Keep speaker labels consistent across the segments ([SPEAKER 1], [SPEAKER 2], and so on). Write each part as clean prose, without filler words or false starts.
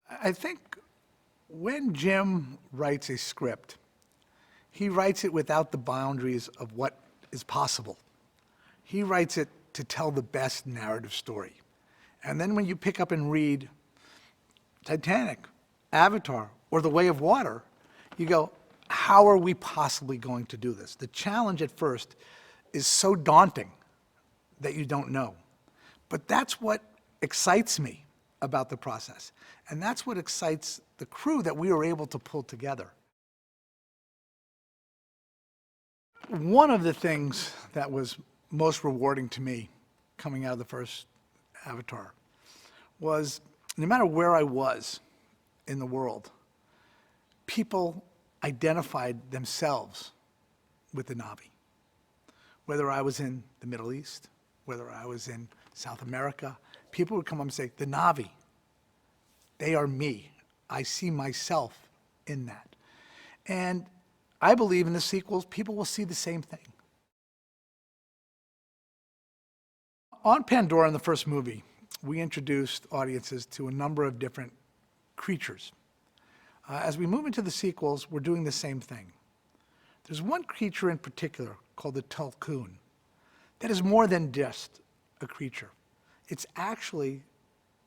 [SPEAKER 1] I think when Jim writes a script, he writes it without the boundaries of what is possible. He writes it to tell the best narrative story. And then when you pick up and read Titanic, Avatar, or The Way of Water, you go, how are we possibly going to do this? The challenge at first is so daunting that you don't know. But that's what excites me about the process. And that's what excites the crew that we were able to pull together. One of the things that was most rewarding to me coming out of the first Avatar was no matter where I was in the world, people identified themselves with the Na'vi. Whether I was in the Middle East, whether I was in South America, people would come up and say, the Na'vi, they are me. I see myself in that. And I believe in the sequels, people will see the same thing. On Pandora in the first movie, we introduced audiences to a number of different creatures. As we move into the sequels, we're doing the same thing. There's one creature in particular called the Tulkun that is more than just a creature. It's actually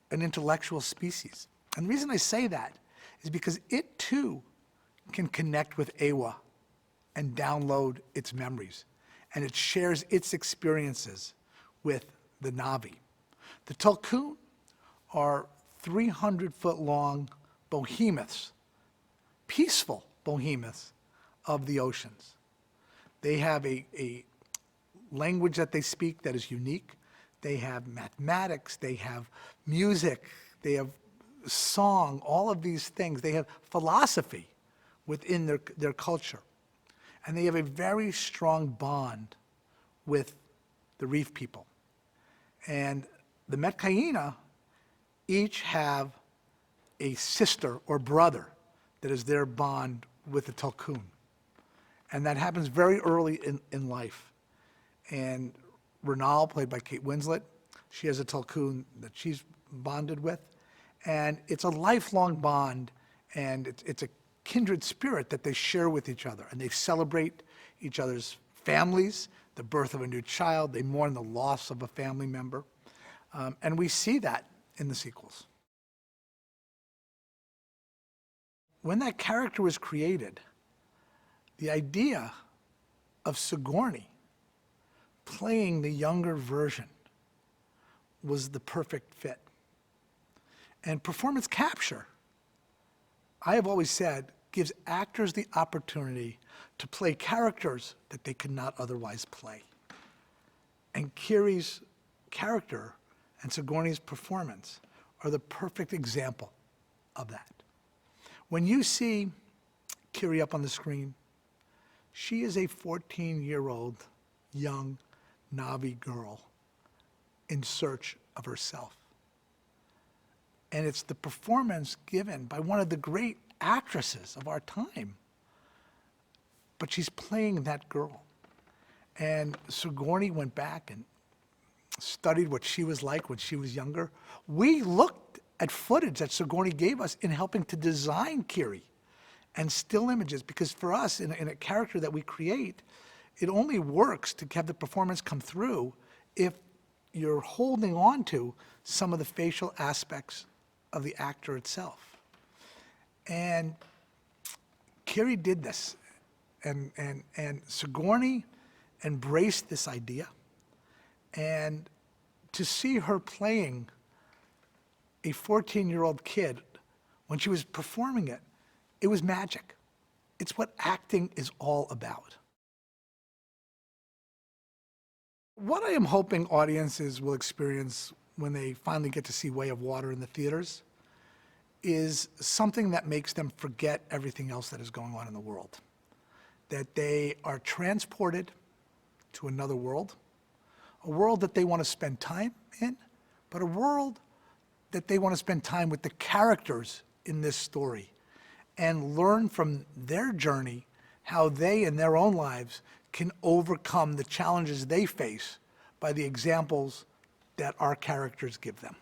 [SPEAKER 1] an intellectual species. And the reason I say that is because it too can connect with Eywa and download its memories. And it shares its experiences with the Na'vi. The Tulkun are 300-foot-long behemoths, peaceful behemoths of the oceans. They have a language that they speak that is unique. They have mathematics, they have music, they have song, all of these things. They have philosophy within their culture. And they have a very strong bond with the reef people. And the Metkayina each have a sister or brother that is their bond with the Tulkun. And that happens very early in life. And Renal, played by Kate Winslet, she has a Tulkun that she's bonded with. And it's a lifelong bond, and it's a kindred spirit that they share with each other. And they celebrate each other's families, the birth of a new child. They mourn the loss of a family member. And we see that in the sequels. When that character was created, the idea of Sigourney playing the younger version was the perfect fit. And performance capture, I have always said, gives actors the opportunity to play characters that they could not otherwise play. And Kiri's character and Sigourney's performance are the perfect example of that. When you see Kiri up on the screen, she is a 14-year-old young Na'vi girl in search of herself. And it's the performance given by one of the great actresses of our time. But she's playing that girl. And Sigourney went back and studied what she was like when she was younger. We looked at footage that Sigourney gave us in helping to design Kiri and still images, because for us, in a character that we create, it only works to have the performance come through if you're holding on to some of the facial aspects of the actor itself. And Kiri did this, and Sigourney embraced this idea. And to see her playing a 14-year-old kid when she was performing it, it was magic. It's what acting is all about. What I am hoping audiences will experience when they finally get to see Way of Water in the theaters is something that makes them forget everything else that is going on in the world. That they are transported to another world, a world that they want to spend time in, but a world that they want to spend time with the characters in this story and learn from their journey how they in their own lives can overcome the challenges they face by the examples that our characters give them.